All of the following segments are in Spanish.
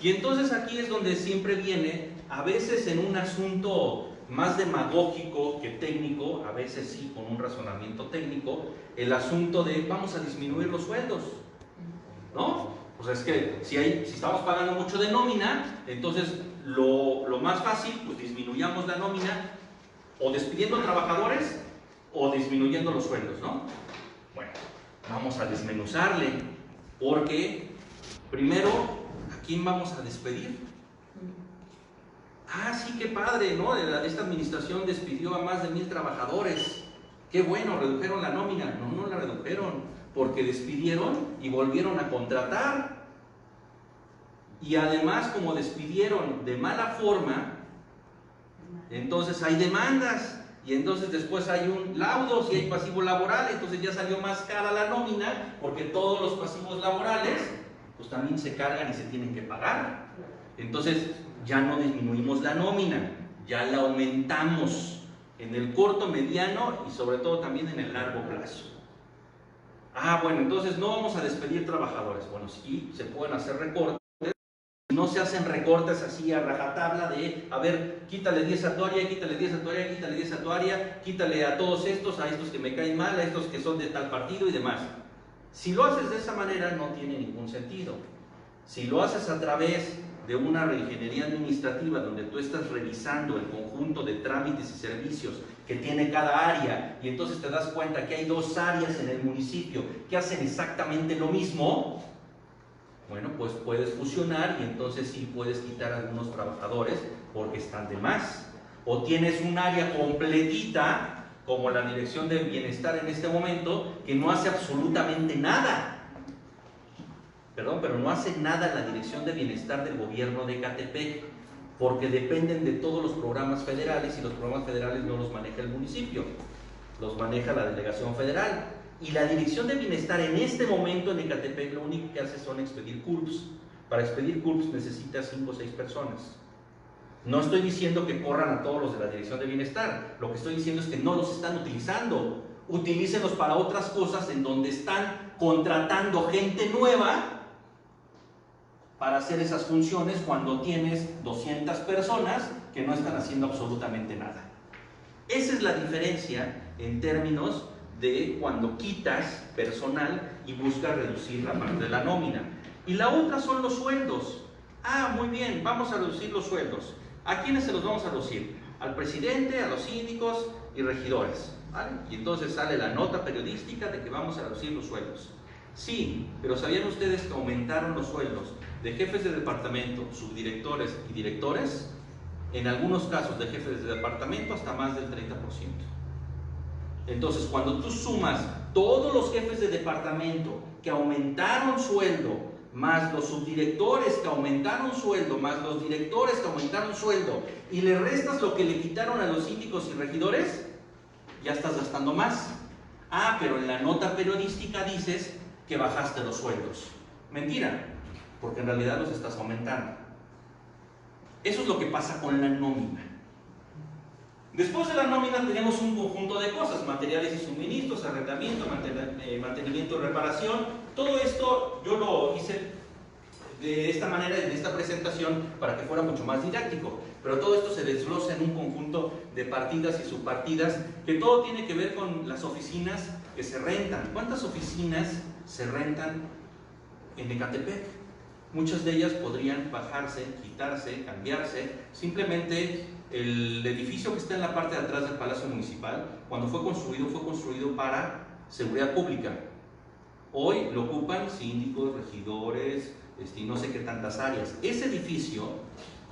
Y entonces aquí es donde siempre viene, a veces en un asunto más demagógico que técnico, a veces sí con un razonamiento técnico, el asunto de vamos a disminuir los sueldos, ¿no? Pues es que si estamos pagando mucho de nómina, entonces lo más fácil, pues disminuyamos la nómina, o despidiendo trabajadores, o disminuyendo los sueldos, ¿no? Bueno, vamos a desmenuzarle, porque primero, ¿a quién vamos a despedir? Ah, sí, qué padre, ¿no? Esta administración despidió a más de 1000 trabajadores. Qué bueno, redujeron la nómina. No, no la redujeron, porque despidieron y volvieron a contratar. Y además, como despidieron de mala forma, entonces hay demandas. Y entonces después hay laudos y hay pasivo laboral. Entonces ya salió más cara la nómina, porque todos los pasivos laborales, pues también se cargan y se tienen que pagar. Entonces, ya no disminuimos la nómina, ya la aumentamos en el corto, mediano y sobre todo también en el largo plazo. Ah, bueno, entonces no vamos a despedir trabajadores. Bueno, sí, se pueden hacer recortes. No se hacen recortes así a rajatabla de, a ver, quítale 10 a tu área, quítale 10 a tu área, quítale 10 a tu área, quítale a todos estos, a estos que me caen mal, a estos que son de tal partido y demás. Si lo haces de esa manera no tiene ningún sentido. Si lo haces a través de una reingeniería administrativa donde tú estás revisando el conjunto de trámites y servicios que tiene cada área y entonces te das cuenta que hay 2 áreas en el municipio que hacen exactamente lo mismo, bueno, pues puedes fusionar y entonces sí puedes quitar a algunos trabajadores porque están de más. O tienes un área completita como la Dirección de Bienestar en este momento que no hace absolutamente nada. Perdón, pero no hace nada la Dirección de Bienestar del gobierno de Ecatepec, porque dependen de todos los programas federales y los programas federales no los maneja el municipio, los maneja la delegación federal. Y la Dirección de Bienestar en este momento en Ecatepec lo único que hace son expedir CURPS. Para expedir CURPS necesita 5 o 6 personas. No estoy diciendo que corran a todos los de la Dirección de Bienestar, lo que estoy diciendo es que no los están utilizando. Utilícenlos para otras cosas en donde están contratando gente nueva para hacer esas funciones cuando tienes 200 personas que no están haciendo absolutamente nada. Esa es la diferencia en términos de cuando quitas personal y buscas reducir la parte de la nómina. Y la otra son los sueldos. Ah, muy bien, vamos a reducir los sueldos. ¿A quiénes se los vamos a reducir? Al presidente, a los síndicos y regidores, ¿vale? Y entonces sale la nota periodística de que vamos a reducir los sueldos. Sí, pero ¿sabían ustedes que aumentaron los sueldos de jefes de departamento, subdirectores y directores? En algunos casos de jefes de departamento hasta más del 30%. Entonces, cuando tú sumas todos los jefes de departamento que aumentaron sueldo, más los subdirectores que aumentaron sueldo, más los directores que aumentaron sueldo, y le restas lo que le quitaron a los síndicos y regidores, ya estás gastando más. Ah, pero en la nota periodística dices que bajaste los sueldos. Mentira, porque en realidad los estás aumentando. Eso es lo que pasa con la nómina. Después de la nómina tenemos un conjunto de cosas: materiales y suministros, arrendamiento, mantenimiento y reparación. Todo esto yo lo hice de esta manera, en esta presentación, para que fuera mucho más didáctico. Pero todo esto se desglosa en un conjunto de partidas y subpartidas, que todo tiene que ver con las oficinas que se rentan. ¿Cuántas oficinas se rentan en Ecatepec? Muchas de ellas podrían bajarse, quitarse, cambiarse. Simplemente el edificio que está en la parte de atrás del Palacio Municipal, cuando fue construido para seguridad pública. Hoy lo ocupan síndicos, regidores, no sé qué tantas áreas. Ese edificio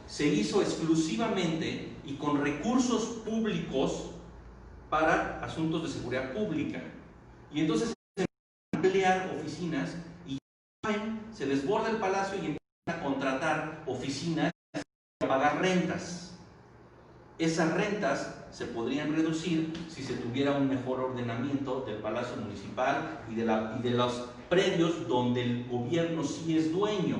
se hizo exclusivamente y con recursos públicos para asuntos de seguridad pública. Y entonces se ampliar oficinas y se desborda el palacio y empiezan a contratar oficinas para pagar rentas. Esas rentas se podrían reducir si se tuviera un mejor ordenamiento del Palacio Municipal y de los predios donde el gobierno sí es dueño,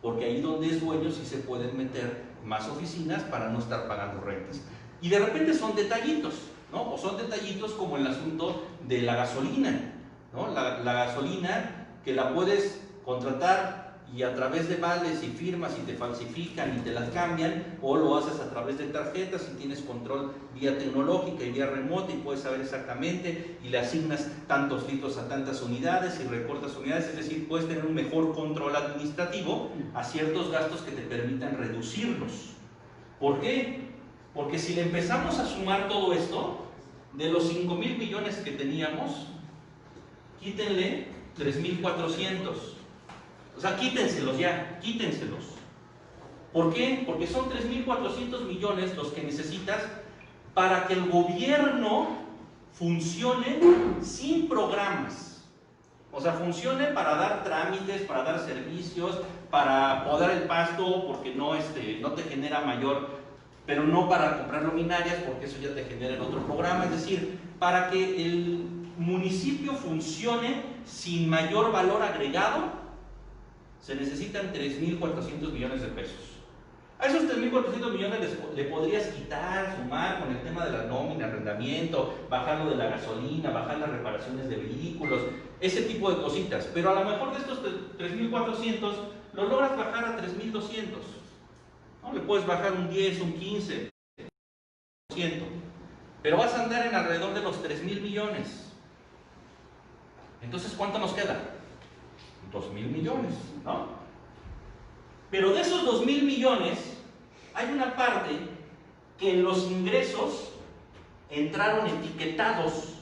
porque ahí donde es dueño sí se pueden meter más oficinas para no estar pagando rentas. Y de repente son detallitos, ¿no? O son detallitos como el asunto de la gasolina, ¿no? La gasolina que la puedes contratar y a través de vales y firmas y te falsifican y te las cambian, o lo haces a través de tarjetas y tienes control vía tecnológica y vía remota y puedes saber exactamente y le asignas tantos litros a tantas unidades y recortas unidades, es decir, puedes tener un mejor control administrativo a ciertos gastos que te permitan reducirlos. ¿Por qué? Porque si le empezamos a sumar todo esto, de los 5,000 millones que teníamos, quítenle 3,400. O sea, quítenselos ya, quítenselos. ¿Por qué? Porque son 3,400 millones los que necesitas para que el gobierno funcione sin programas. O sea, funcione para dar trámites, para dar servicios, para podar el pasto porque no te genera mayor, pero no para comprar luminarias porque eso ya te genera en otro programa. Es decir, para que el municipio funcione sin mayor valor agregado, se necesitan 3,400 millones de pesos. A esos 3,400 millones le podrías quitar, sumar con el tema de la nómina, arrendamiento, bajar lo de la gasolina, bajar las reparaciones de vehículos, ese tipo de cositas. Pero a lo mejor de estos 3,400 lo logras bajar a 3,200. ¿No? Le puedes bajar un 10, un 15%. Pero vas a andar en alrededor de los 3,000 millones. Entonces, ¿cuánto nos queda? 2,000 millones, ¿no? Pero de esos 2,000 millones, hay una parte que en los ingresos entraron etiquetados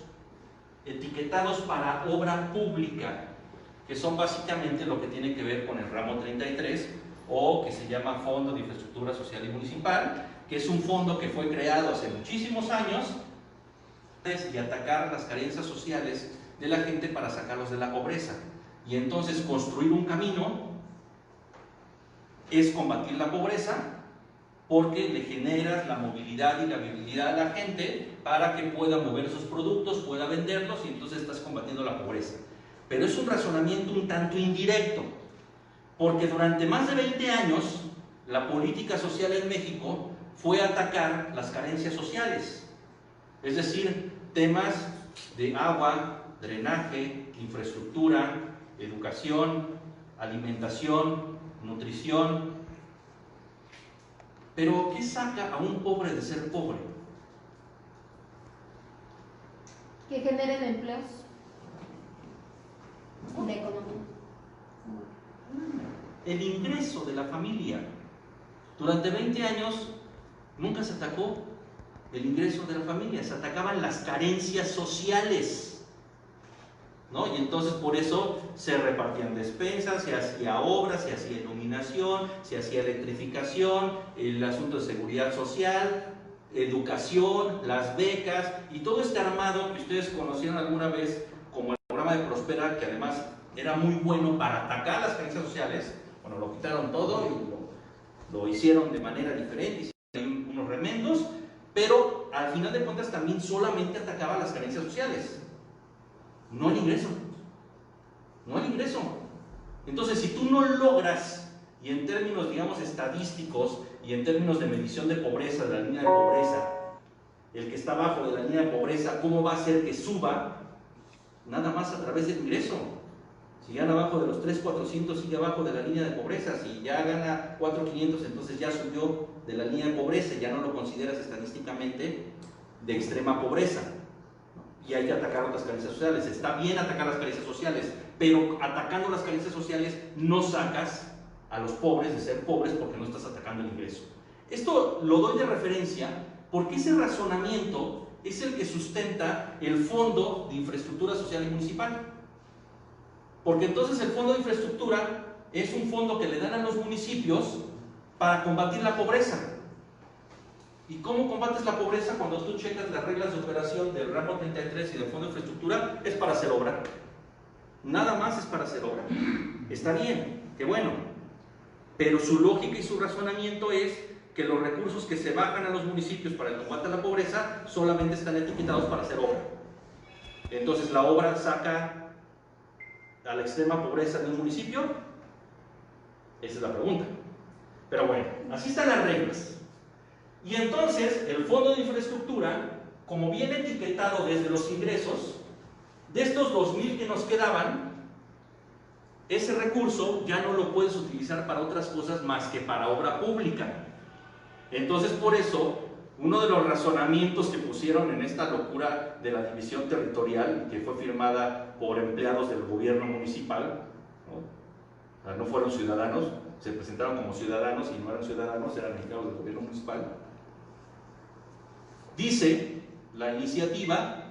para obra pública, que son básicamente lo que tiene que ver con el ramo 33, o que se llama Fondo de Infraestructura Social y Municipal, que es un fondo que fue creado hace muchísimos años y atacar las carencias sociales de la gente para sacarlos de la pobreza. Y entonces construir un camino es combatir la pobreza, porque le generas la movilidad y la viabilidad a la gente para que pueda mover sus productos, pueda venderlos, y entonces estás combatiendo la pobreza. Pero es un razonamiento un tanto indirecto, porque durante más de 20 años la política social en México fue atacar las carencias sociales, es decir, temas de agua, drenaje, infraestructura, educación, alimentación, nutrición. Pero ¿qué saca a un pobre de ser pobre? Que generen empleos de economía. El ingreso de la familia. Durante 20 años nunca se atacó el ingreso de la familia, se atacaban las carencias sociales, ¿no? Y entonces por eso se repartían despensas, se hacía obras, se hacía iluminación, se hacía electrificación, el asunto de seguridad social, educación, las becas y todo este armado que ustedes conocieron alguna vez como el programa de Prospera, que además era muy bueno para atacar las carencias sociales. Bueno, lo quitaron todo y lo hicieron de manera diferente, hicieron unos remendos, pero al final de cuentas también solamente atacaba las carencias sociales, no el ingreso. No el ingreso. Entonces, si tú no logras, y en términos, digamos, estadísticos y en términos de medición de pobreza, de la línea de pobreza, el que está abajo de la línea de pobreza, ¿cómo va a hacer que suba? Nada más a través del ingreso. Si gana abajo de los 3,400, sigue abajo de la línea de pobreza. Si ya gana 4,500, entonces ya subió de la línea de pobreza, ya no lo consideras estadísticamente de extrema pobreza. Y hay que atacar otras carencias sociales. Está bien atacar las carencias sociales, pero atacando las carencias sociales no sacas a los pobres de ser pobres porque no estás atacando el ingreso. Esto lo doy de referencia porque ese razonamiento es el que sustenta el Fondo de Infraestructura Social y Municipal. Porque entonces el Fondo de Infraestructura es un fondo que le dan a los municipios para combatir la pobreza. ¿Y cómo combates la pobreza? Cuando tú checas las reglas de operación del ramo 33 y del Fondo de Infraestructura, es para hacer obra. Nada más es para hacer obra. Está bien, qué bueno. Pero su lógica y su razonamiento es que los recursos que se bajan a los municipios para el combate a la pobreza solamente están etiquetados para hacer obra. Entonces, ¿la obra saca a la extrema pobreza de un municipio? Esa es la pregunta. Pero bueno, así están las reglas. Y entonces, el Fondo de Infraestructura, como viene etiquetado desde los ingresos, de estos 2,000 que nos quedaban, ese recurso ya no lo puedes utilizar para otras cosas más que para obra pública. Entonces, por eso, uno de los razonamientos que pusieron en esta locura de la división territorial, que fue firmada por empleados del gobierno municipal, ¿no? O sea, no fueron ciudadanos, se presentaron como ciudadanos y no eran ciudadanos, eran empleados del gobierno municipal. Dice la iniciativa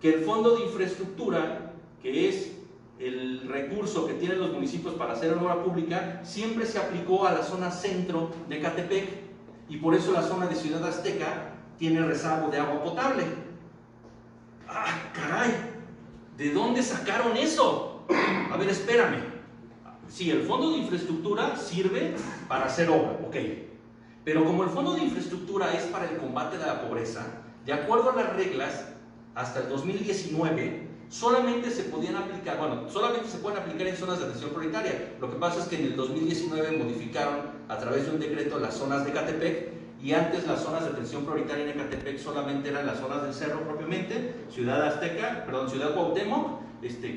que el fondo de infraestructura, que es el recurso que tienen los municipios para hacer obra pública, siempre se aplicó a la zona centro de Ecatepec, y por eso la zona de Ciudad Azteca tiene rezago de agua potable. ¡Ah, caray! ¿De dónde sacaron eso? A ver, espérame. Sí, el fondo de infraestructura sirve para hacer obra, ok. Pero como el fondo de infraestructura es para el combate de la pobreza, de acuerdo a las reglas, hasta el 2019, solamente se podían aplicar, bueno, solamente se pueden aplicar en zonas de atención prioritaria. Lo que pasa es que en el 2019 modificaron a través de un decreto las zonas de Ecatepec, y antes las zonas de atención prioritaria en Ecatepec solamente eran las zonas del cerro propiamente, Ciudad Cuauhtémoc,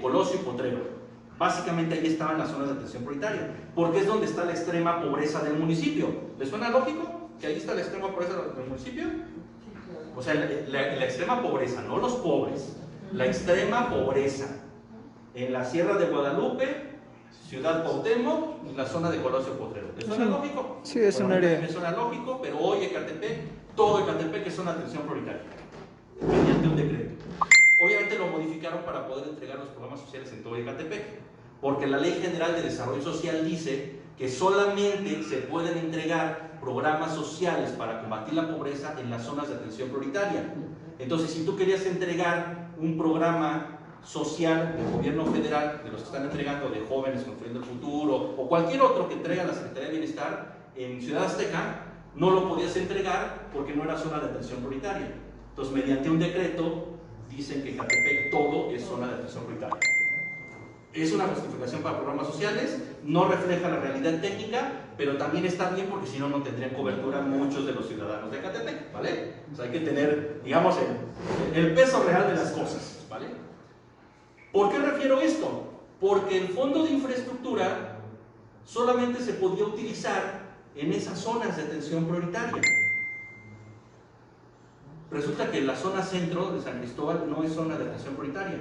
Colosio y Potrero. Básicamente ahí estaban las zonas de atención prioritaria, porque es donde está la extrema pobreza del municipio. ¿Les suena lógico que ahí está la extrema pobreza del municipio? O sea, la extrema pobreza, no los pobres, la extrema pobreza en la Sierra de Guadalupe, Ciudad Cuauhtémoc y la zona de Colosio Potrero. ¿Les suena lógico? Sí, es un área. Me suena lógico, pero hoy Ecatepec, todo Ecatepec es zona de atención prioritaria, mediante un decreto. Obviamente lo modificaron para poder entregar los programas sociales en todo Ecatepec, porque la Ley General de Desarrollo Social dice que solamente se pueden entregar programas sociales para combatir la pobreza en las zonas de atención prioritaria. Entonces, si tú querías entregar un programa social del gobierno federal, de los que están entregando de Jóvenes Construyendo el Futuro, o cualquier otro que entrega la Secretaría de Bienestar en Ciudad Azteca, no lo podías entregar porque no era zona de atención prioritaria. Entonces, mediante un decreto, dicen que Ecatepec todo es zona de atención prioritaria. Es una justificación para programas sociales, no refleja la realidad técnica, pero también está bien porque si no, no tendrían cobertura muchos de los ciudadanos de Ecatepec, ¿vale? O sea, hay que tener, digamos, el peso real de las cosas, ¿vale? ¿Por qué refiero esto? Porque el fondo de infraestructura solamente se podía utilizar en esas zonas de atención prioritaria. Resulta que la zona centro de San Cristóbal no es zona de atención prioritaria.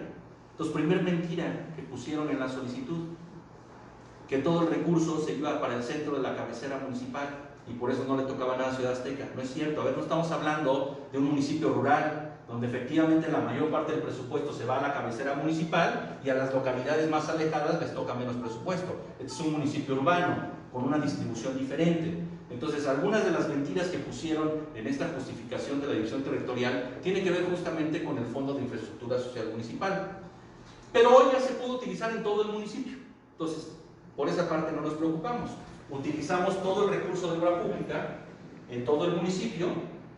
Entonces, primer mentira que pusieron en la solicitud, que todo el recurso se iba para el centro de la cabecera municipal y por eso no le tocaba nada a Ciudad Azteca. No es cierto. A ver, no estamos hablando de un municipio rural donde efectivamente la mayor parte del presupuesto se va a la cabecera municipal y a las localidades más alejadas les toca menos presupuesto. Este es un municipio urbano con una distribución diferente. Entonces, algunas de las mentiras que pusieron en esta justificación de la división territorial tienen que ver justamente con el Fondo de Infraestructura Social Municipal. Pero hoy ya se pudo utilizar en todo el municipio. Entonces, por esa parte no nos preocupamos. Utilizamos todo el recurso de obra pública en todo el municipio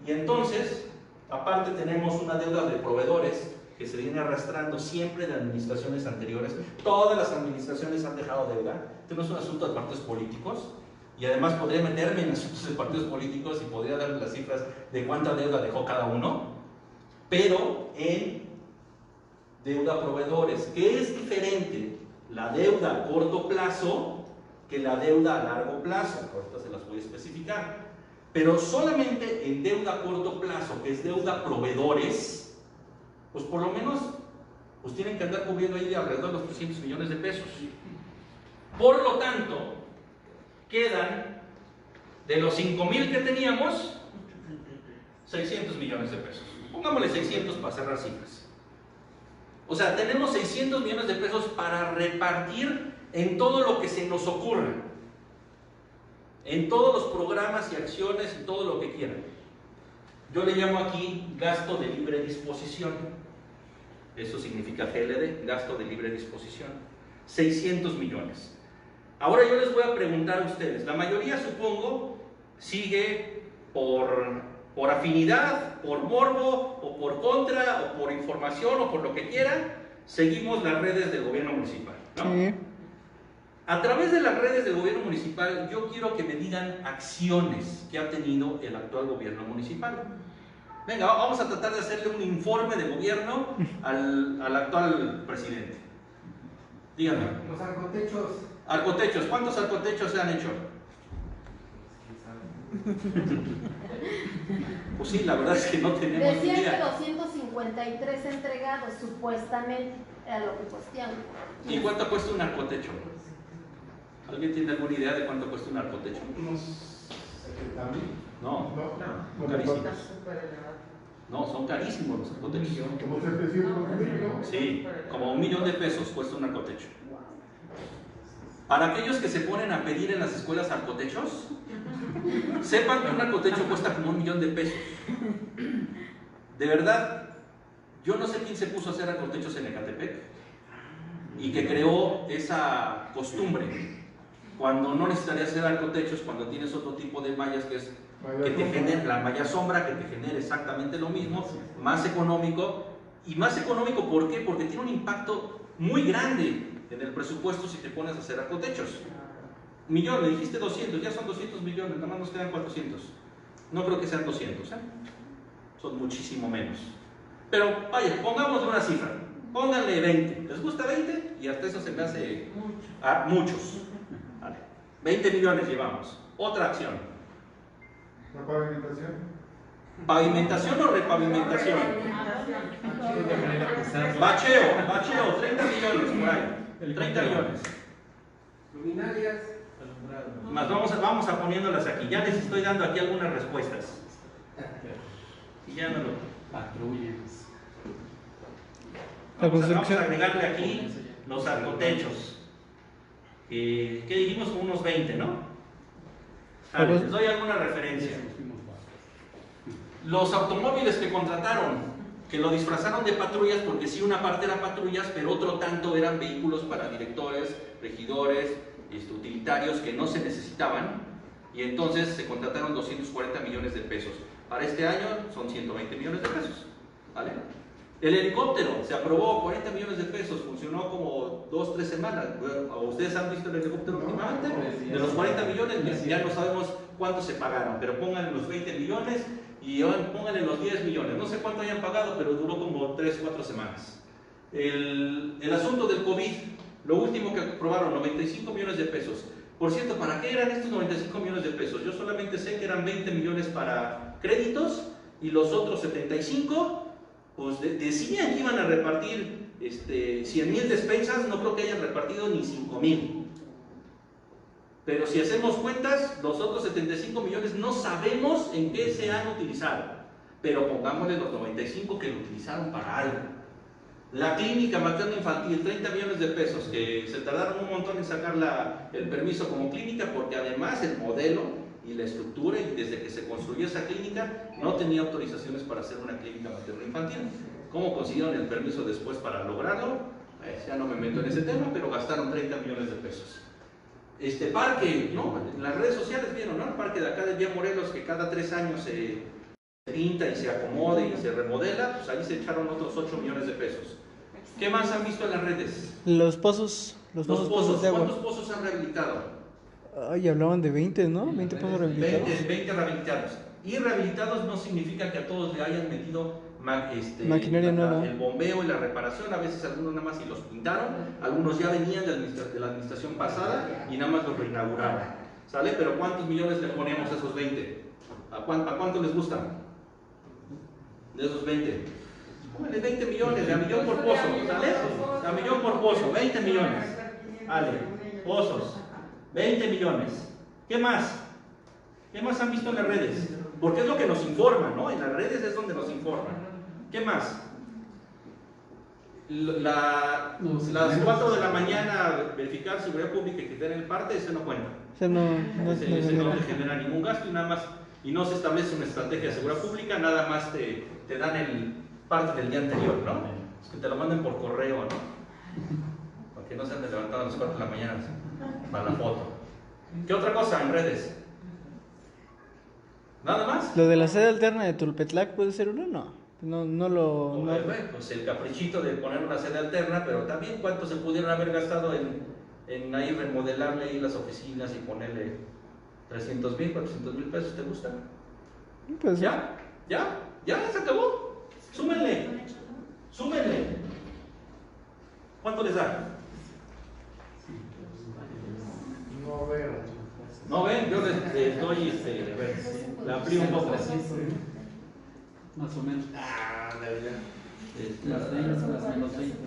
y entonces, aparte tenemos una deuda de proveedores que se viene arrastrando siempre de administraciones anteriores. Todas las administraciones han dejado deuda. Este no es un asunto de partidos políticos. Y además podría meterme en asuntos de partidos políticos y podría darles las cifras de cuánta deuda dejó cada uno, pero en deuda a proveedores, que es diferente la deuda a corto plazo que la deuda a largo plazo. Ahorita se las voy a especificar. Pero solamente en deuda a corto plazo, que es deuda a proveedores, pues por lo menos pues tienen que andar cubriendo ahí de alrededor de los 300 millones de pesos. Por lo tanto, quedan de los 5,000 que teníamos 600 millones de pesos. Pongámosle 600 para cerrar cifras. O sea, tenemos 600 millones de pesos para repartir en todo lo que se nos ocurra, en todos los programas y acciones y todo lo que quieran. Yo le llamo aquí gasto de libre disposición. Eso significa GLD, gasto de libre disposición. 600 millones. Ahora yo les voy a preguntar a ustedes, la mayoría supongo sigue por afinidad, por morbo, o por contra, o por información, o por lo que quiera, seguimos las redes del gobierno municipal, ¿no? Sí. A través de las redes del gobierno municipal, yo quiero que me digan acciones que ha tenido el actual gobierno municipal. Venga, vamos a tratar de hacerle un informe de gobierno al actual presidente. Díganme. Los arcotechos. Arcotechos, ¿cuántos arcotechos se han hecho? Pues sí, la verdad es que no tenemos Decían que idea. 253 entregados, supuestamente, a lo que posteaban. ¿Y cuánto cuesta un arcotecho? ¿Alguien tiene alguna idea de cuánto cuesta un arcotecho? Unos 70,000. No, No, carísimos. No, son carísimos los arcotechos. como 700,000, ¿no? Sí, como $1,000,000 cuesta un arcotecho. Para aquellos que se ponen a pedir en las escuelas arcotechos, sepan que un arcotecho cuesta como $1,000,000. De verdad, yo no sé quién se puso a hacer arcotechos en Ecatepec y que creó esa costumbre. Cuando no necesitaría hacer arcotechos, cuando tienes otro tipo de mallas que es que te genere la malla sombra, que te genere exactamente lo mismo, más económico. Y más económico, ¿por qué? Porque tiene un impacto muy grande en el presupuesto si te pones a hacer arcotechos. Millón, le dijiste 200, ya son 200 millones, nada más nos quedan 400. No creo que sean 200, ¿eh? Son muchísimo menos. Pero vaya, pongámosle una cifra, pónganle 20. ¿Les gusta 20? Y hasta eso se me hace muchos. Vale. 20 millones llevamos. Otra acción. ¿La pavimentación? ¿Pavimentación o repavimentación? Bacheo, 30 millones por ahí. 30 millones. Luminarias. Más vamos a poniéndolas aquí. Ya les estoy dando aquí algunas respuestas. Y ya no lo. Patrullas. Vamos a agregarle aquí los arcotechos. ¿Qué dijimos? Como unos 20, ¿no? A ver, les doy alguna referencia. Los automóviles que contrataron, que lo disfrazaron de patrullas, porque sí, una parte era patrullas, pero otro tanto eran vehículos para directores, regidores, utilitarios que no se necesitaban, y entonces se contrataron 240 millones de pesos. Para este año son 120 millones de pesos, ¿vale? El helicóptero se aprobó 40 millones de pesos, funcionó como 2-3 semanas. ¿Ustedes han visto el helicóptero últimamente? De los 40 millones ya no sabemos cuántos se pagaron, pero pónganle los 20 millones y pónganle los 10 millones. No sé cuánto hayan pagado, pero duró como 3-4 semanas. El asunto del COVID, lo último que aprobaron, 95 millones de pesos. Por cierto, ¿para qué eran estos 95 millones de pesos? Yo solamente sé que eran 20 millones para créditos y los otros 75 pues decían que iban a repartir 100,000 despensas, no creo que hayan repartido ni 5,000. Pero si hacemos cuentas, los otros 75 millones no sabemos en qué se han utilizado. Pero pongámosle los 95 que lo utilizaron para algo. La clínica materno-infantil, 30 millones de pesos, que se tardaron un montón en sacar el permiso como clínica, porque además el modelo y la estructura, y desde que se construyó esa clínica, no tenía autorizaciones para hacer una clínica materno-infantil. ¿Cómo consiguieron el permiso después para lograrlo? Ya no me meto en ese tema, pero gastaron 30 millones de pesos. Este parque, ¿no? En las redes sociales vieron, ¿no? El parque de acá de Vía Morelos, que cada 3 años se pinta y se acomode y se remodela, pues ahí se echaron otros 8 millones de pesos. ¿Qué más han visto en las redes? Los pozos de agua. ¿Cuántos pozos han rehabilitado? Ay, hablaban de 20, ¿no? 20 pozos rehabilitados. 20 rehabilitados. Y rehabilitados no significa que a todos le hayan metido maquinaria nueva. El bombeo y la reparación. A veces algunos nada más y los pintaron, algunos ya venían de la administración pasada y nada más los reinauguraron. ¿Sale? Pero ¿cuántos millones le ponemos a esos 20? ¿A cuánto les gusta? De esos 20. Póngale 20 millones, de a millón por pozo, ¿sale? De a millón por pozo, 20 millones. Vale, pozos, 20 millones. ¿Qué más? ¿Qué más han visto en las redes? Porque es lo que nos informa, ¿no? En las redes es donde nos informan. ¿Qué más? Las 4 de la mañana verificar seguridad pública y quitar el parte, ese no cuenta. Ese no te genera ningún gasto y nada más, y no se establece una estrategia de seguridad pública, nada más te dan el parte del día anterior, ¿no? Es que te lo manden por correo, ¿no? Para que no se anden levantando a las 4 de la mañana para la foto. ¿Qué otra cosa en redes? ¿Nada más? Lo de la sede alterna de Tulpetlac puede ser uno, no. Bueno, pues el caprichito de poner una sede alterna, pero también cuánto se pudieron haber gastado en ahí remodelarle ahí las oficinas y ponerle 300,000, 400,000 pesos, ¿te gusta? Pues, ¿Ya? ¿Se acabó? Súmenle. ¿Cuánto les da? No ven, yo les doy a ver, la amplío un poco. Más o menos. Este, Más menos 20.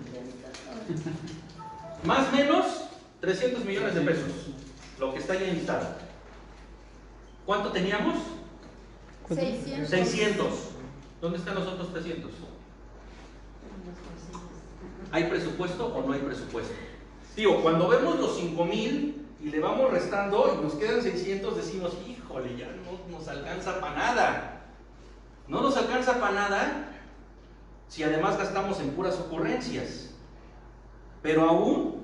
Más o menos 300 millones de pesos, lo que está ahí listado. ¿Cuánto teníamos? 600. 600. ¿Dónde están los otros 300? ¿Hay presupuesto o no hay presupuesto? Digo, cuando vemos los 5,000 y le vamos restando y nos quedan 600, decimos, híjole, ya no nos alcanza para nada. No nos alcanza para nada si además gastamos en puras ocurrencias. Pero aún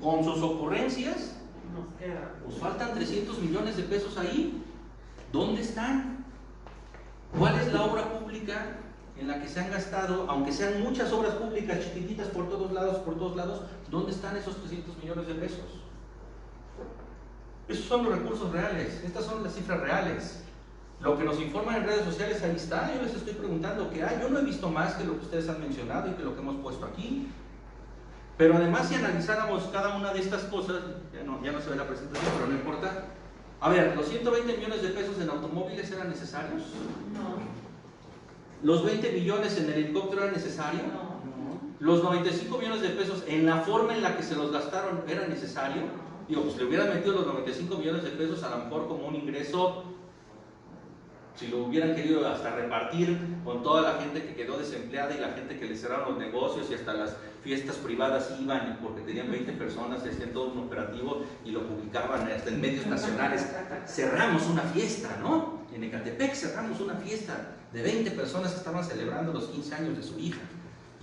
con sus ocurrencias, pues faltan 300 millones de pesos ahí. ¿Dónde están? ¿Cuál es la obra pública en la que se han gastado, aunque sean muchas obras públicas chiquititas por todos lados, ¿dónde están esos 300 millones de pesos? Esos son los recursos reales, estas son las cifras reales. Lo que nos informan en redes sociales, ahí está. Yo les estoy preguntando qué hay. Yo no he visto más que lo que ustedes han mencionado y que lo que hemos puesto aquí. Pero además, si analizáramos cada una de estas cosas, ya no se ve la presentación, pero no importa. A ver, ¿los 120 millones de pesos en automóviles eran necesarios? No. ¿Los 20 millones en el helicóptero eran necesarios? No. ¿Los 95 millones de pesos en la forma en la que se los gastaron era necesario? Digo, pues le hubieran metido los 95 millones de pesos a lo mejor como un ingreso, si lo hubieran querido hasta repartir con toda la gente que quedó desempleada y la gente que le cerraron los negocios y hasta las fiestas privadas iban porque tenían 20 personas, hacían todo un operativo y lo publicaban hasta en medios nacionales. Cerramos una fiesta, ¿no? En Ecatepec cerramos una fiesta de 20 personas que estaban celebrando los 15 años de su hija.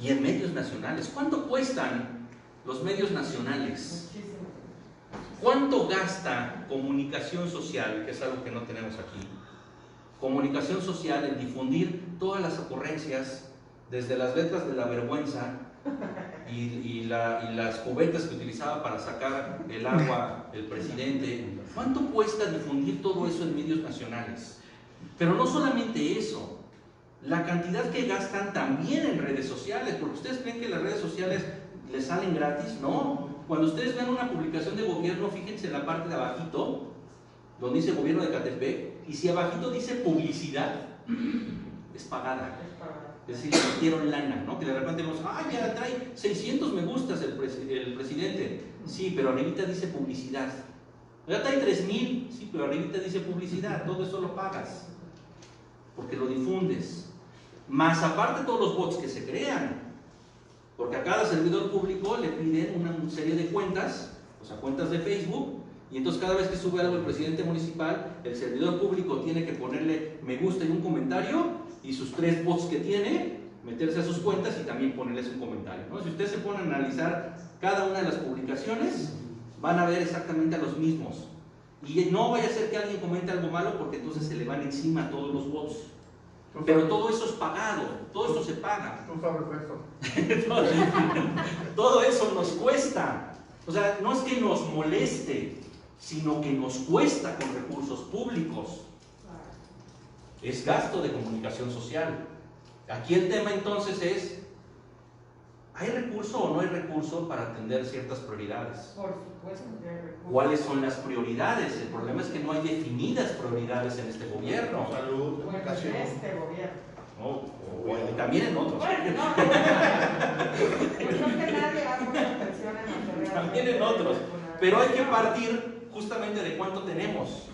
Y en medios nacionales. ¿Cuánto cuestan los medios nacionales? Muchísimo. ¿Cuánto gasta comunicación social, que es algo que no tenemos aquí? Comunicación social en difundir todas las ocurrencias, desde las letras de la vergüenza y las cubetas que utilizaba para sacar el agua el presidente. ¿Cuánto cuesta difundir todo eso en medios nacionales? Pero no solamente eso, la cantidad que gastan también en redes sociales, porque ustedes creen que las redes sociales les salen gratis. No, cuando ustedes ven una publicación de gobierno, fíjense en la parte de abajito, donde dice gobierno de Ecatepec, y si abajito dice publicidad, es pagada. Es decir, le metieron lana, ¿no? Que de repente vemos, ya trae 600 me gustas el presidente. Sí, pero arribita dice publicidad. Ya trae 3,000, sí, pero arribita dice publicidad. Todo eso lo pagas, porque lo difundes. Más aparte todos los bots que se crean, porque a cada servidor público le piden una serie de cuentas, o sea, cuentas de Facebook, y entonces cada vez que sube algo el presidente municipal, el servidor público tiene que ponerle me gusta y un comentario, y sus 3 bots que tiene, meterse a sus cuentas y también ponerles un comentario, ¿no? Si ustedes se ponen a analizar cada una de las publicaciones, van a ver exactamente a los mismos. Y no vaya a ser que alguien comente algo malo, porque entonces se le van encima a todos los bots. Pero todo eso es pagado, todo esto se paga. Tú sabes eso. Todo eso nos cuesta. O sea, no es que nos moleste, sino que nos cuesta con recursos públicos. Es gasto de comunicación social. Aquí el tema entonces es, ¿hay recurso o no hay recurso para atender ciertas prioridades? Por supuesto que hay recursos. ¿Cuáles son las prioridades? El problema es que no hay definidas prioridades en este gobierno. Salud, Bueno, educación. en este gobierno. Y también en otros. Bueno, no. Yo creo que nadie hace mucha atención en lo que También en otros. Pero hay que partir justamente de cuánto tenemos.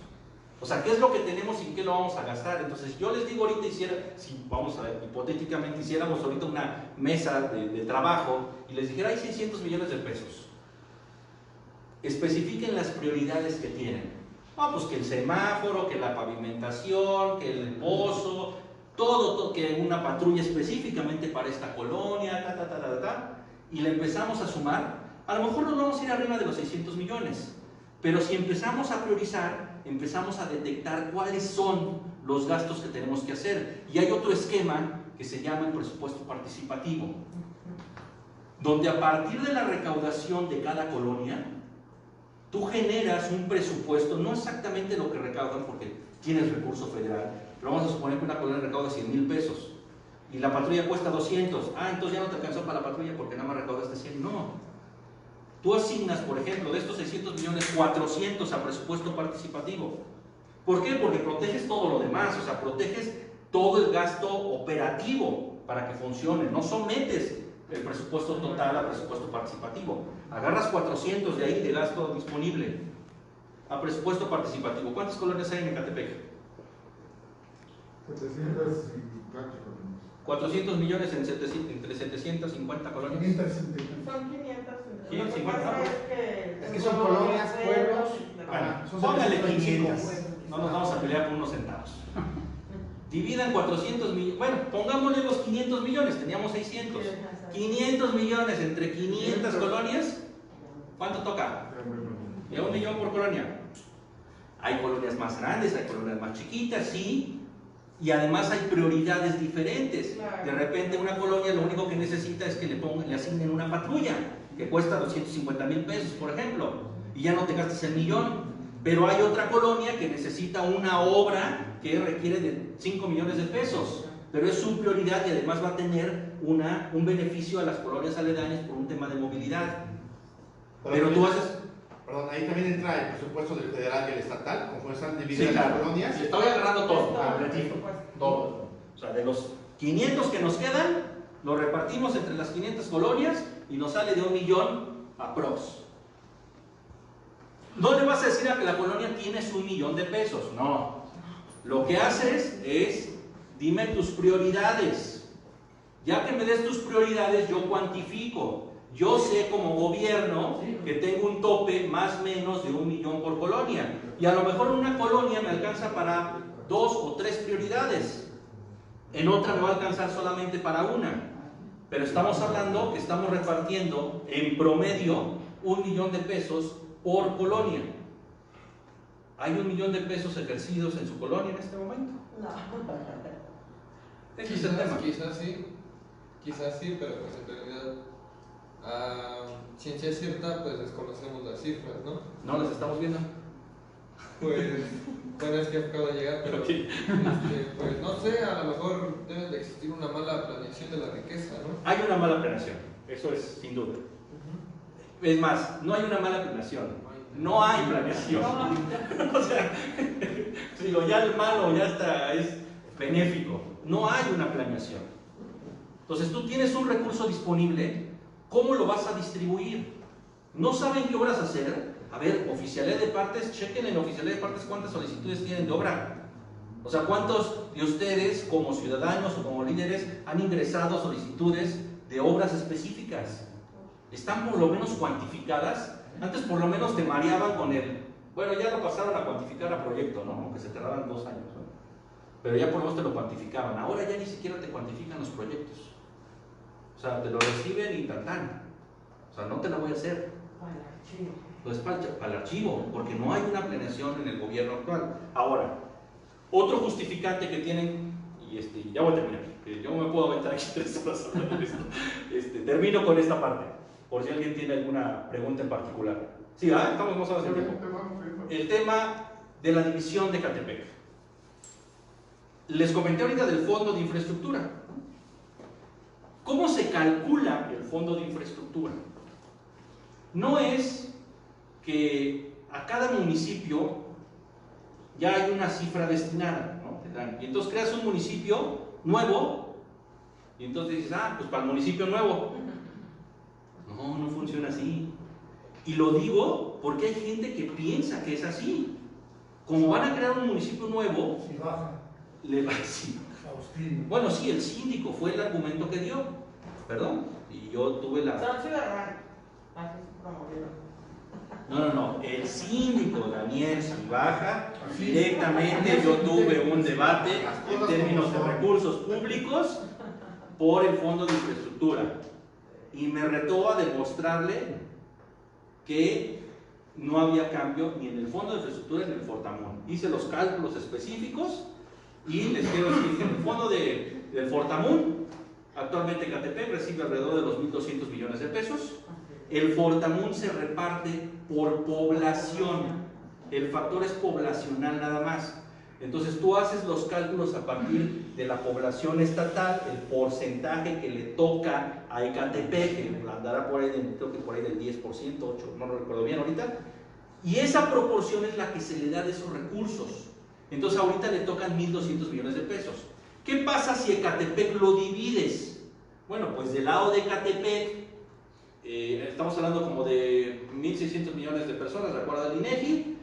O sea, ¿qué es lo que tenemos y en qué lo vamos a gastar? Entonces, yo les digo ahorita, si vamos a ver, hipotéticamente hiciéramos ahorita una mesa de trabajo y les dijera, hay 600 millones de pesos. Especifiquen las prioridades que tienen. Pues que el semáforo, que la pavimentación, que el pozo, todo, que una patrulla específicamente para esta colonia, y le empezamos a sumar. A lo mejor nos vamos a ir arriba de los 600 millones, pero si empezamos a priorizar, empezamos a detectar cuáles son los gastos que tenemos que hacer. Y hay otro esquema que se llama el presupuesto participativo, donde a partir de la recaudación de cada colonia, tú generas un presupuesto, no exactamente lo que recaudan porque tienes recurso federal, pero vamos a suponer que una colonia recauda 100,000 pesos y la patrulla cuesta 200. Entonces ya no te alcanzó para la patrulla porque nada más recaudaste 100. No. tú asignas, por ejemplo, de estos 600 millones, 400 a presupuesto participativo. ¿Por qué? Porque proteges todo lo demás, o sea, proteges todo el gasto operativo para que funcione, no sometes el presupuesto total a presupuesto participativo. Agarras 400 de ahí de gasto disponible a presupuesto participativo. ¿Cuántas colonias hay en Ecatepec? 700 y cacho. 400 millones entre 750 colonias. 570. Son 500. Lo que 550. pasa Es que son colonias, pueblos. Bueno, Son póngale 725. 500. No nos vamos a pelear por unos centavos. Dividan 400 millones. Bueno, pongámosle los 500 millones. Teníamos 600. 500 millones entre 500 colonias. ¿Cuánto toca? ¿De un millón por colonia? Hay colonias más grandes, hay colonias más chiquitas, sí. Y además hay prioridades diferentes. Claro. De repente una colonia lo único que necesita es que le asignen una patrulla que cuesta 250,000 pesos, por ejemplo, y ya no te gastes el millón. Pero hay otra colonia que necesita una obra que requiere de 5 millones de pesos, pero es su prioridad y además va a tener un beneficio a las colonias aledañas por un tema de movilidad. Pero tú haces... Perdón, ahí también entra el presupuesto del federal y el estatal, conforme están divididas Sí, las claro. colonias. Sí, estoy agarrando todo, Todo, completito, por supuesto. todo. O sea, de los 500 que nos quedan, los repartimos entre las 500 colonias y nos sale de 1 millón aprox. No le vas a decir a que la colonia tienes 1 millón de pesos, no. Lo que haces es, dime tus prioridades. Ya que me des tus prioridades, yo cuantifico. Yo sé como gobierno que tengo un tope más o menos de 1 millón por colonia. Y a lo mejor en una colonia me alcanza para 2 o 3 prioridades. En otra me va a alcanzar solamente para una. Pero estamos hablando que estamos repartiendo en promedio 1 millón de pesos por colonia. ¿Hay 1 millón de pesos ejercidos en su colonia en este momento? No. Ese es el tema. Quizás sí, pero pues en realidad, ciencia cierta, pues desconocemos las cifras, ¿no? No las estamos viendo. Pues, bueno, es que acabo de llegar, pero pues no sé, a lo mejor debe de existir una mala planeación de la riqueza, ¿no? Hay una mala planeación, eso es sin duda. Es más, no hay una mala planeación, no hay planeación. O sea, digo, ya el malo ya está, es benéfico. No hay una planeación. Entonces tú tienes un recurso disponible, ¿cómo lo vas a distribuir? ¿No saben qué obras hacer? A ver, oficialía de partes, chequen en oficialía de partes cuántas solicitudes tienen de obra. O sea, ¿cuántos de ustedes como ciudadanos o como líderes han ingresado solicitudes de obras específicas? ¿Están por lo menos cuantificadas? Antes por lo menos te mareaban con el... Bueno, ya lo pasaron a cuantificar a proyecto, ¿no? Aunque se tardaran 2 años, ¿no? Pero ya por lo menos te lo cuantificaban. Ahora ya ni siquiera te cuantifican los proyectos. O sea, te lo reciben y tan. O sea, no te lo voy a hacer. Pues para el archivo, porque no hay una planeación en el gobierno actual. Ahora, otro justificante que tienen, y ya voy a terminar, que yo me puedo aventar aquí 3 horas hablando de esto. Termino con esta parte, por si alguien tiene alguna pregunta en particular. Sí, estamos más a hacer tiempo. El tema de la división de Ecatepec. Les comenté ahorita del fondo de infraestructura. ¿Cómo se calcula el fondo de infraestructura? No es que a cada municipio ya hay una cifra destinada, ¿no? Y entonces creas un municipio nuevo y entonces dices, pues para el municipio nuevo. No funciona así. Y lo digo porque hay gente que piensa que es así. Como van a crear un municipio nuevo, Si baja, le va a decir. Faustino. Bueno, sí, el síndico fue el argumento que dio, perdón, y yo tuve la... Son ciudadanos. Así se promovieron. No, el síndico Daniel Cibaja, directamente yo tuve un debate en términos de recursos públicos por el fondo de infraestructura y me retó a demostrarle que no había cambio ni en el fondo de infraestructura ni en el Fortamún. Hice los cálculos específicos y les quiero decir que en el fondo del Fortamún, actualmente Ecatepec recibe alrededor de los 1.200 millones de pesos. El Fortamún se reparte por población. El factor es poblacional nada más. Entonces tú haces los cálculos a partir de la población estatal, el porcentaje que le toca a Ecatepec, que andará por ahí, creo que por ahí del 10%, 8%, no lo recuerdo bien ahorita, y esa proporción es la que se le da de esos recursos. Entonces ahorita le tocan 1.200 millones de pesos. ¿Qué pasa si Ecatepec lo divides? Bueno, pues del lado de Ecatepec, estamos hablando como de 1.600 millones de personas, de acuerdo al INEGI.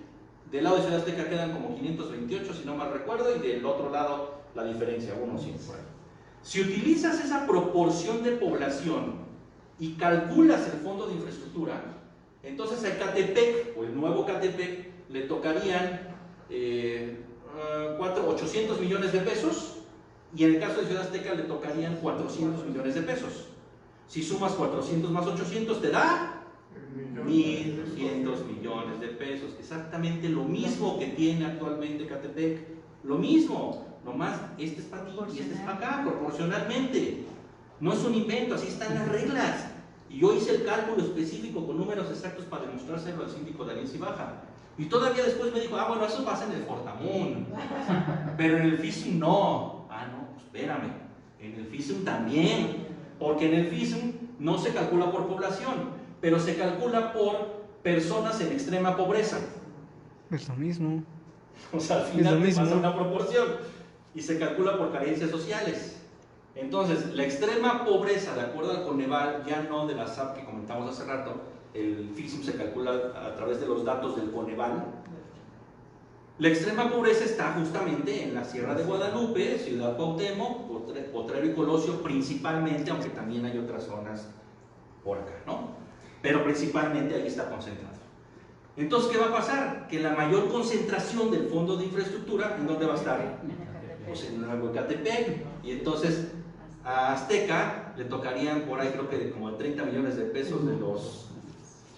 Del lado de Ciudad Azteca quedan como 528, si no mal recuerdo, y del otro lado la diferencia, 1.100. Si utilizas esa proporción de población y calculas el fondo de infraestructura, entonces a Ecatepec, o el nuevo Ecatepec, le tocarían 800 millones de pesos, y en el caso de Ciudad Azteca le tocarían 400 millones de pesos. Si sumas 400 más 800 te da 1.200 millones de pesos, exactamente lo mismo que tiene actualmente Ecatepec, lo mismo, nomás este es para ti y este es para acá, proporcionalmente. No es un invento, así están las reglas. Y yo hice el cálculo específico con números exactos para demostrárselo al síndico Daniel Cibaja. Y todavía después me dijo, bueno, eso pasa en el Fortamun, pero en el FISUM no. No, pues espérame, en el FISUM también, porque en el FISUM no se calcula por población, pero se calcula por personas en extrema pobreza. Es lo mismo. O sea, al final te pasa una proporción y se calcula por carencias sociales. Entonces, la extrema pobreza, de acuerdo al Coneval, ya no de la SAP que comentamos hace rato, el FISUM se calcula a través de los datos del Coneval. La extrema pobreza está justamente en la Sierra de Guadalupe, Ciudad Cuauhtémoc, Potrero y Colosio principalmente, aunque también hay otras zonas por acá, ¿no? Pero principalmente ahí está concentrado. Entonces, ¿qué va a pasar? Que la mayor concentración del fondo de infraestructura, ¿en dónde va a estar? Pues en el nuevo Ecatepec. Y entonces a Azteca le tocarían por ahí creo que como 30 millones de pesos de los...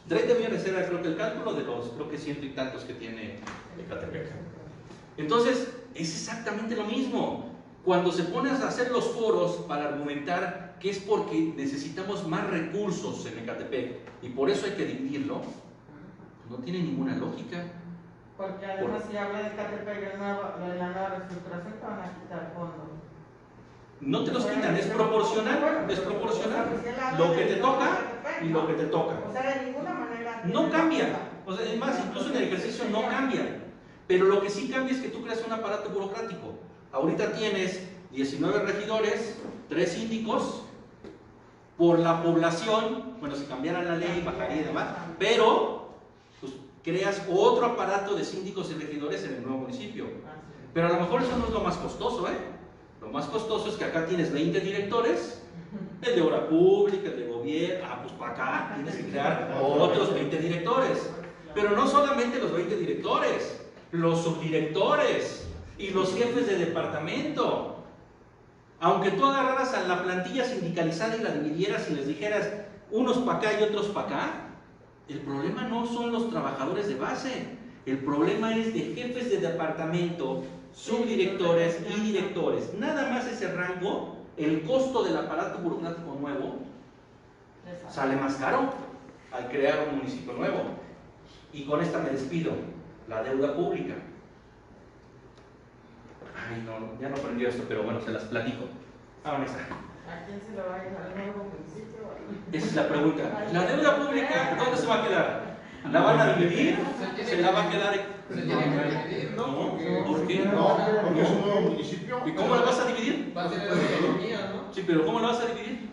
30 millones era creo que el cálculo de los, creo que 100 y tantos que tiene Ecatepec. Entonces, es exactamente lo mismo. Cuando se ponen a hacer los foros para argumentar que es porque necesitamos más recursos en Ecatepec y por eso hay que dividirlo, no tiene ninguna lógica. Porque además si habla de Ecatepec, de la nueva reestructuración, te van a quitar fondos. No te los quitan, es proporcional, es proporcional. Lo que te toca y lo que te toca. O sea, de ninguna manera. No cambia. O sea, es más, incluso en el ejercicio no cambia. Pero lo que sí cambia es que tú creas un aparato burocrático. Ahorita tienes 19 regidores, 3 síndicos, por la población, bueno, si cambiara la ley bajaría y demás, pero pues, creas otro aparato de síndicos y regidores en el nuevo municipio. Pero a lo mejor eso no es lo más costoso, ¿eh? Lo más costoso es que acá tienes 20 directores, el de obra pública, el de gobierno, pues para acá tienes que crear otros 20 directores. Pero no solamente los 20 directores, los subdirectores y los jefes de departamento. Aunque tú agarraras a la plantilla sindicalizada y la dividieras y les dijeras unos para acá y otros para acá, el problema no son los trabajadores de base, el problema es de jefes de departamento, subdirectores y directores. Nada más ese rango, el costo del aparato burocrático nuevo sale más caro al crear un municipio nuevo. Y con esta me despido, la deuda pública. Ay, no, ya no aprendió esto, pero bueno, se las platico. Ahora está. ¿A quién se lo va a ir al nuevo municipio? Esa es la pregunta. ¿La deuda pública dónde se va a quedar? ¿La van a dividir? ¿Se la va a quedar? Se tiene que dividir, ¿no? ¿Por qué? No, porque es un nuevo municipio. ¿Y cómo la vas a dividir? Va a tener autonomía, ¿no? Sí, pero ¿cómo la vas a dividir?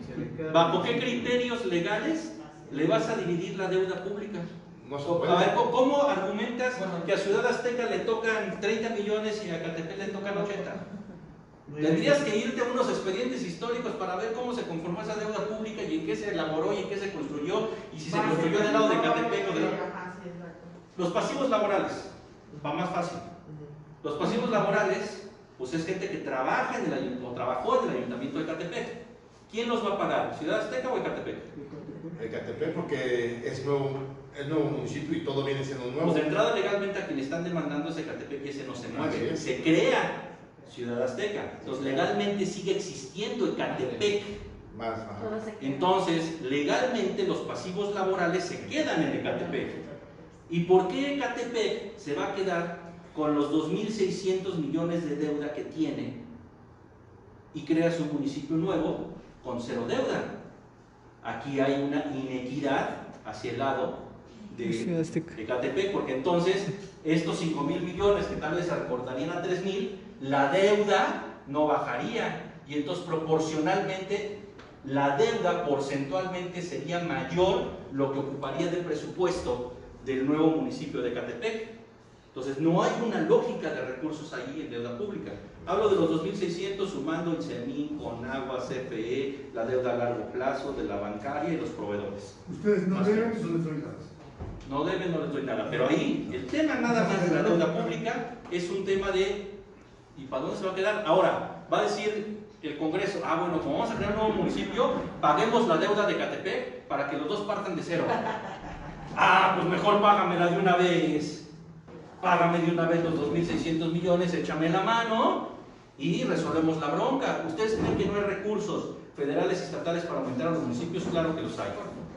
¿Bajo qué criterios legales le vas a dividir la deuda pública? No se A puede. ver, ¿cómo argumentas que a Ciudad Azteca le tocan 30 millones y a Ecatepec le tocan 80? Tendrías que irte a unos expedientes históricos para ver cómo se conformó esa deuda pública y en qué se elaboró y en qué se construyó y si se construyó del lado de Ecatepec o de los pasivos laborales. Va más fácil. Los pasivos laborales, pues es gente que trabaja en el ayuntamiento o trabajó en el ayuntamiento de Ecatepec. ¿Quién los va a pagar? ¿Ciudad Azteca o Ecatepec? Ecatepec porque es nuevo municipio y todo viene siendo nuevo. Pues de entrada legalmente a quien están demandando es Ecatepec y ese no se mueve. Así es. Se crea Ciudad Azteca. Entonces legalmente sigue existiendo Ecatepec. Más, ajá. Todo se queda. Entonces legalmente los pasivos laborales se quedan en Ecatepec. ¿Y por qué Ecatepec se va a quedar con los 2.600 millones de deuda que tiene y creas un municipio nuevo con cero deuda. Aquí hay una inequidad hacia el lado de Ecatepec, porque entonces estos 5.000 millones que tal vez se recortarían a 3.000, la deuda no bajaría, y entonces proporcionalmente la deuda porcentualmente sería mayor lo que ocuparía del presupuesto del nuevo municipio de Ecatepec. Entonces no hay una lógica de recursos ahí en deuda pública. Hablo de los 2.600 sumando el CEMIN, Conagua, CFE, la deuda a largo plazo de la bancaria y los proveedores. Ustedes no deben, no les doy nada. No deben, no les doy nada. Pero ahí el tema nada más de la deuda pública es un tema de ¿y para dónde se va a quedar? Ahora, va a decir el Congreso, bueno, como vamos a crear un nuevo municipio, paguemos la deuda de Ecatepec para que los dos partan de cero. Pues mejor págamela de una vez. Págame de una vez los 2.600 millones, échame la mano y resolvemos la bronca. ¿Ustedes creen que no hay recursos federales y estatales para aumentar a los municipios? Claro que los hay.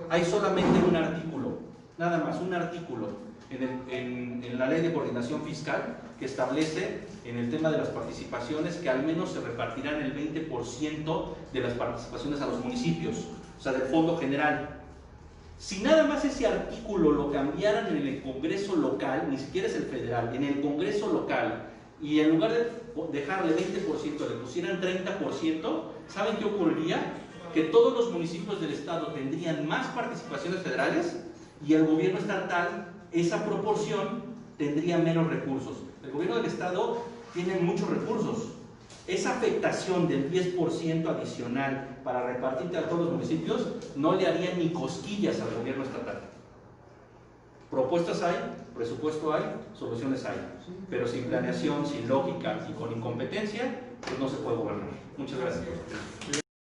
Hay solamente un artículo, nada más, un artículo en la Ley de Coordinación Fiscal que establece en el tema de las participaciones que al menos se repartirán el 20% de las participaciones a los municipios, o sea, del fondo general. Si nada más ese artículo lo cambiaran en el Congreso local, ni siquiera es el federal, en el Congreso local, y en lugar de dejarle 20% le pusieran 30%, ¿saben qué ocurriría? Que todos los municipios del estado tendrían más participaciones federales y el gobierno estatal, esa proporción, tendría menos recursos. El gobierno del estado tiene muchos recursos. Esa afectación del 10% adicional para repartirte a todos los municipios no le haría ni cosquillas al gobierno estatal. Propuestas hay, presupuesto hay, soluciones hay, pero sin planeación, sin lógica y con incompetencia, pues no se puede gobernar. Muchas gracias.